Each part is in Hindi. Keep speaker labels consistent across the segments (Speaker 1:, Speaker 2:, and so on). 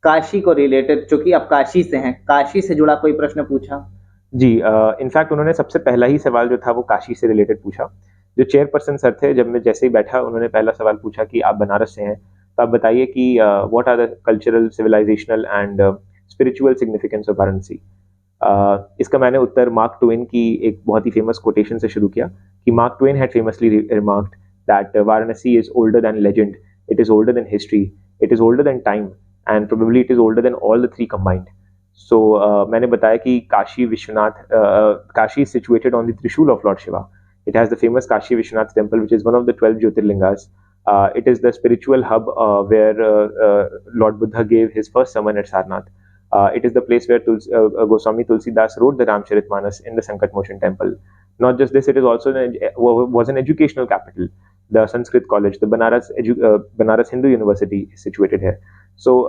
Speaker 1: काशी को रिलेटेड, चूँकि आप काशी से हैं, काशी से जुड़ा कोई प्रश्न पूछा?
Speaker 2: जी, इनफैक्ट उन्होंने सबसे पहला ही सवाल जो था वो काशी से रिलेटेड पूछा। जो चेयरपर्सन सर थे, जब मैं जैसे ही बैठा उन्होंने पहला सवाल पूछा कि आप बनारस से हैं, तो आप बताइए कि what are the cultural, civilisational and spiritual significance of Varanasi. इसका मैंने उत्तर मार्क ट्वेन की एक बहुत ही फेमस कोटेशन से शुरू किया कि Mark Twain had famously remarked that Varanasi is older than legend, it is older than history, it is older than time and probably it is older than all the three combined. So मैंने बताया कि Kashi Vishwanath, Kashi is situated on the Trishul of Lord Shiva. It has the famous Kashi Vishwanath temple, which is one of the 12 Jyotirlingas. It is the spiritual hub where Lord Buddha gave his first sermon at Sarnath. It is the place where Goswami Tulsidas wrote the Ramcharitmanas in the Sankat Motion temple. Not just this, it is also was an educational capital. The Sanskrit College, the Banaras Hindu University is situated here. So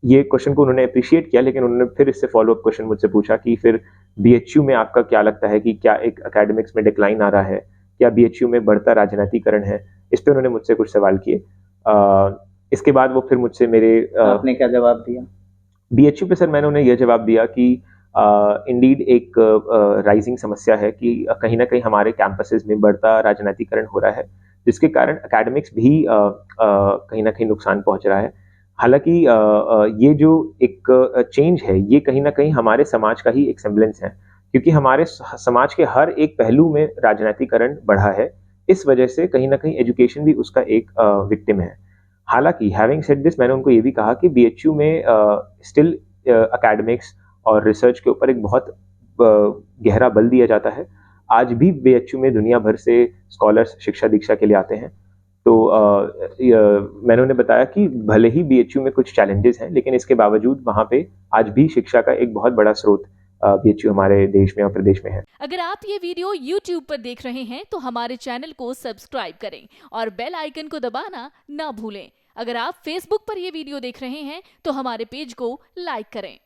Speaker 2: ये क्वेश्चन को उन्होंने अप्रिशिएट किया, लेकिन उन्होंने फिर इससे फॉलो अप क्वेश्चन मुझसे पूछा कि फिर बीएचयू में आपका क्या लगता है कि क्या एक एकेडमिक्स में डिक्लाइन आ रहा है, क्या बीएचयू में बढ़ता राजनीतिकरण है। इस पे उन्होंने मुझसे कुछ सवाल किए। इसके बाद वो फिर मुझसे मेरे
Speaker 1: आपने क्या जवाब दिया?
Speaker 2: बीएचयू पे सर मैंने उन्हें यह जवाब दिया कि इंडीड एक राइजिंग समस्या है कि कहीं ना कहीं हमारे कैंपसेस में बढ़ता राजनीतिकरण हो रहा है, जिसके कारण एकेडमिक्स भी कहीं ना कहीं नुकसान पहुंच रहा है। हालांकि ये जो एक चेंज है, ये कहीं ना कहीं हमारे समाज का ही एक सेम्बलेंस है, क्योंकि हमारे समाज के हर एक पहलू में राजनीतिकरण बढ़ा है। इस वजह से कहीं ना कहीं एजुकेशन भी उसका एक विक्टिम है। हालांकि हैविंग सेड दिस, मैंने उनको ये भी कहा कि बीएचयू में स्टिल एकेडमिक्स और रिसर्च के ऊपर एक बहुत गहरा बल दिया जाता है। आज भी बीएचयू में दुनिया भर से स्कॉलर्स शिक्षा दीक्षा के लिए आते हैं। तो मैंने उन्हें बताया कि भले ही बीएचयू में कुछ चैलेंजेस हैं, लेकिन इसके बावजूद वहाँ पे आज भी शिक्षा का एक बहुत बड़ा स्रोत बीएचयू हमारे देश में और प्रदेश में है।
Speaker 3: अगर आप ये वीडियो YouTube पर देख रहे हैं तो हमारे चैनल को सब्सक्राइब करें और बेल आइकन को दबाना ना भूलें। अगर आप Facebook पर ये वीडियो देख रहे हैं तो हमारे पेज को लाइक करें।